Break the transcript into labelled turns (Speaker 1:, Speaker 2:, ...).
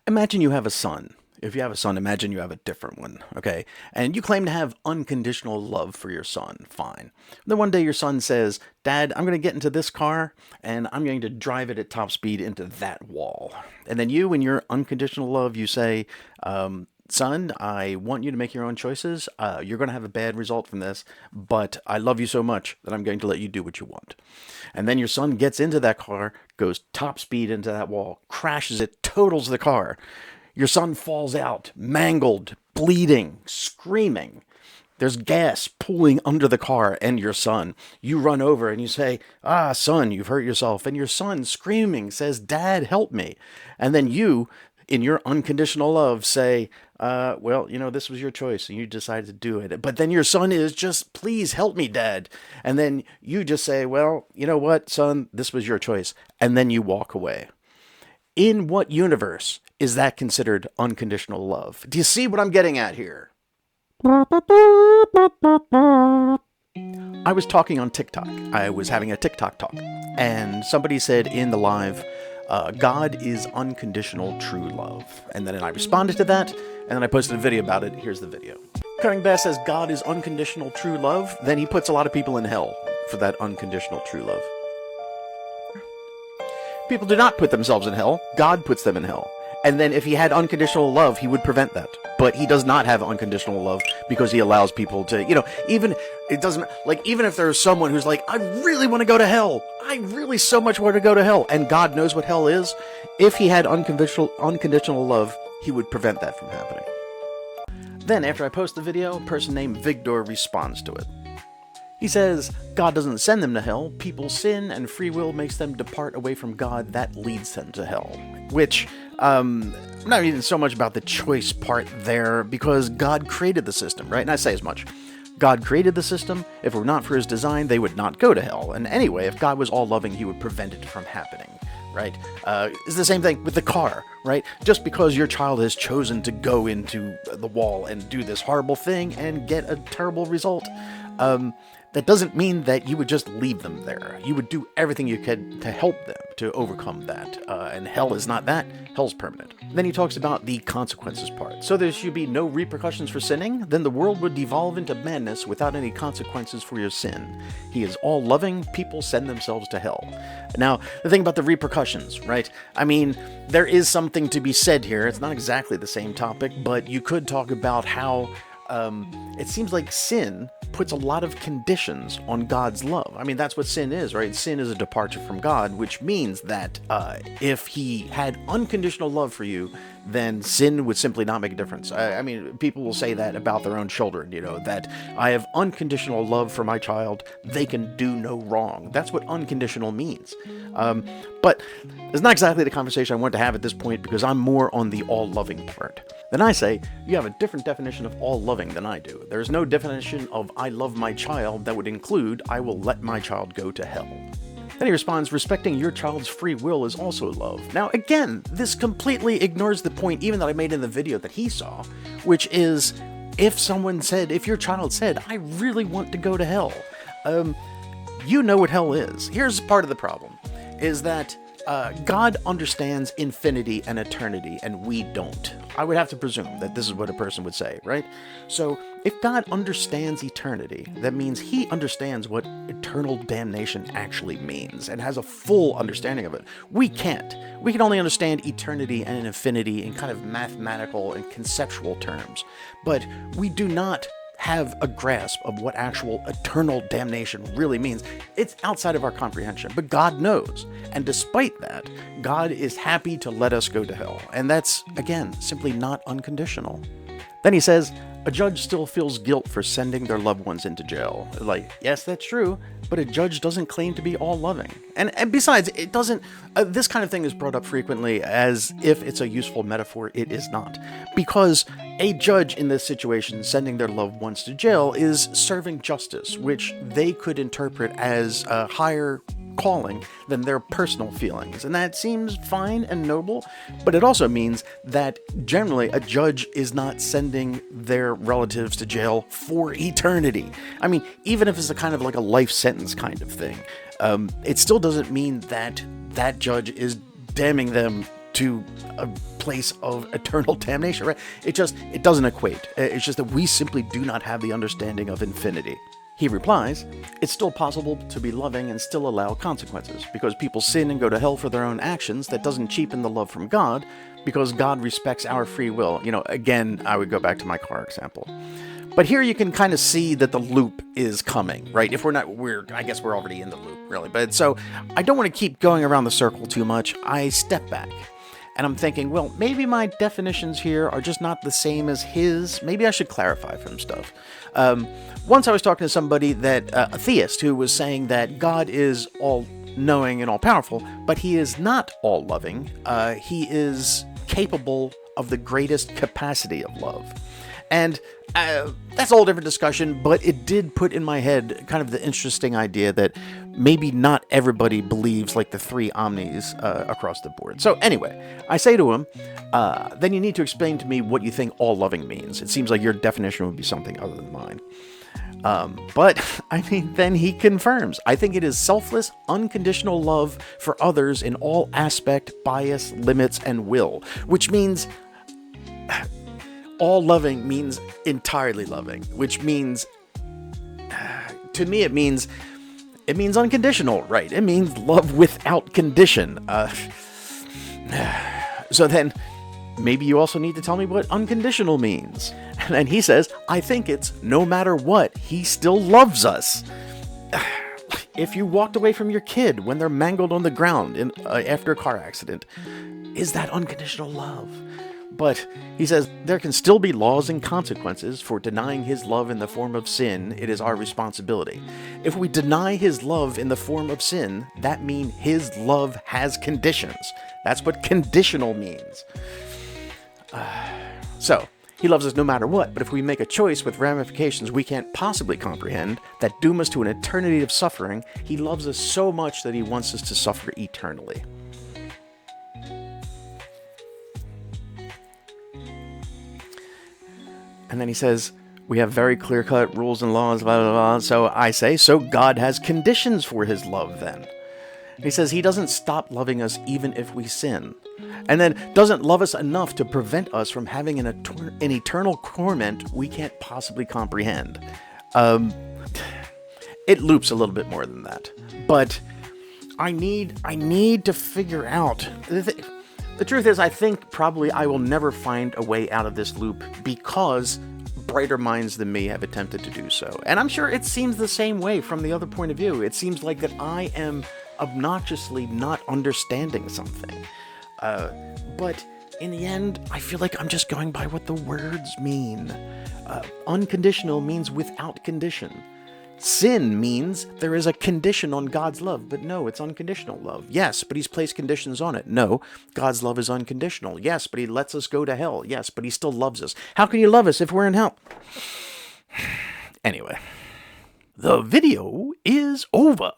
Speaker 1: Imagine you have a son. If you have a son, imagine you have a different one, okay? And you claim to have unconditional love for your son. Fine. Then one day your son says, Dad, I'm going to get into this car and I'm going to drive it at top speed into that wall. And then you, in your unconditional love, you say, son, I want you to make your own choices. You're going to have a bad result from this, but I love you so much that I'm going to let you do what you want. And then your son gets into that car, goes top speed into that wall, crashes it, totals the car. Your son falls out, mangled, bleeding, screaming. There's gas pooling under the car and your son. You run over and you say, son, you've hurt yourself. And your son, screaming, says, Dad, help me. And then you, in your unconditional love, say, well, this was your choice and you decided to do it. But then your son is just, please help me, Dad. And then you just say, well, you know what, son, this was your choice. And then you walk away. In what universe is that considered unconditional love? Do you see what I'm getting at here? I was talking on TikTok. I was having a TikTok talk. And somebody said in the live, God is unconditional true love. And then I responded to that, and then I posted a video about it. Here's the video. Cutting Bass says God is unconditional true love. Then he puts a lot of people in hell for that unconditional true love. People do not put themselves in hell. God puts them in hell. And then if he had unconditional love, he would prevent that. But he does not have unconditional love because he allows people to, even if there's someone who's like, I really want to go to hell. I really so much want to go to hell. And God knows what hell is. If he had unconditional love, he would prevent that from happening. Then after I post the video, a person named Vigdor responds to it. He says, God doesn't send them to hell. People sin and free will makes them depart away from God. That leads them to hell. Which, I'm not even so much about the choice part there because God created the system, right? And I say as much. God created the system. If it were not for his design, they would not go to hell. And anyway, if God was all loving, he would prevent it from happening, right? It's the same thing with the car, right? Just because your child has chosen to go into the wall and do this horrible thing and get a terrible result, that doesn't mean that you would just leave them there. You would do everything you could to help them to overcome that. And hell is not that. Hell's permanent. Then he talks about the consequences part. So there should be no repercussions for sinning. Then the world would devolve into madness without any consequences for your sin. He is all loving. People send themselves to hell. Now, the thing about the repercussions, right? I mean, there is something to be said here. It's not exactly the same topic, but you could talk about how it seems like sin puts a lot of conditions on God's love. I mean, that's what sin is, right? Sin is a departure from God, which means that if he had unconditional love for you, then sin would simply not make a difference. I mean, people will say that about their own children, that I have unconditional love for my child. They can do no wrong. That's what unconditional means. But it's not exactly the conversation I want to have at this point because I'm more on the all-loving part. Then I say, you have a different definition of all-loving than I do. There's no definition of I love my child that would include I will let my child go to hell. Then he responds, respecting your child's free will is also love. Now, again, this completely ignores the point even that I made in the video that he saw, which is if your child said, I really want to go to hell, you know what hell is. Here's part of the problem, is that God understands infinity and eternity, and we don't. I would have to presume that this is what a person would say, right? So, if God understands eternity, that means he understands what eternal damnation actually means, and has a full understanding of it. We can't. We can only understand eternity and infinity in kind of mathematical and conceptual terms, but we do not have a grasp of what actual eternal damnation really means. It's outside of our comprehension, but God knows. And despite that, God is happy to let us go to hell. And that's, again, simply not unconditional. Then he says, a judge still feels guilt for sending their loved ones into jail. Like, yes, that's true, but a judge doesn't claim to be all-loving. And besides, it doesn't... this kind of thing is brought up frequently as if it's a useful metaphor. It is not. Because a judge in this situation sending their loved ones to jail is serving justice, which they could interpret as a higher calling than their personal feelings. And that seems fine and noble, but it also means that generally a judge is not sending their relatives to jail for eternity. I mean, even if it's a kind of like a life sentence kind of thing, it still doesn't mean that that judge is damning them to a place of eternal damnation, right? It doesn't equate. It's just that we simply do not have the understanding of infinity. He replies, it's still possible to be loving and still allow consequences. Because people sin and go to hell for their own actions, that doesn't cheapen the love from God, because God respects our free will. Again, I would go back to my car example. But here you can kind of see that the loop is coming, right? If I guess we're already in the loop, really. But so I don't want to keep going around the circle too much. I step back. And I'm thinking, well, maybe my definitions here are just not the same as his. Maybe I should clarify some stuff. Once I was talking to somebody a theist, who was saying that God is all-knowing and all-powerful, but he is not all-loving. He is capable of the greatest capacity of love. And that's a whole different discussion, but it did put in my head kind of the interesting idea that maybe not everybody believes like the three omnis across the board. So anyway, I say to him, then you need to explain to me what you think all loving means. It seems like your definition would be something other than mine. But, then he confirms. I think it is selfless, unconditional love for others in all aspect, bias, limits, and will. Which means all loving means entirely loving. Which means, to me, it means unconditional, right? It means love without condition. So then, maybe you also need to tell me what unconditional means. And then he says, I think it's no matter what, he still loves us. If you walked away from your kid when they're mangled on the ground after a car accident, is that unconditional love? But he says there can still be laws and consequences for denying his love in the form of sin. It is our responsibility. If we deny his love in the form of sin, that means his love has conditions. That's what conditional means. So, he loves us no matter what, but if we make a choice with ramifications we can't possibly comprehend, that doom us to an eternity of suffering, he loves us so much that he wants us to suffer eternally. And then he says, we have very clear-cut rules and laws, blah, blah, blah. So I say, so God has conditions for his love then. He says he doesn't stop loving us even if we sin. And then doesn't love us enough to prevent us from having an eternal torment we can't possibly comprehend. It loops a little bit more than that. But I need to figure out... The truth is, I think probably I will never find a way out of this loop because brighter minds than me have attempted to do so. And I'm sure it seems the same way from the other point of view. It seems like that I am obnoxiously not understanding something. But in the end, I feel like I'm just going by what the words mean. Unconditional means without condition. Sin means there is a condition on God's love, but no, it's unconditional love. Yes, but he's placed conditions on it. No, God's love is unconditional. Yes, but he lets us go to hell. Yes, but he still loves us. How can he love us if we're in hell? Anyway, the video is over.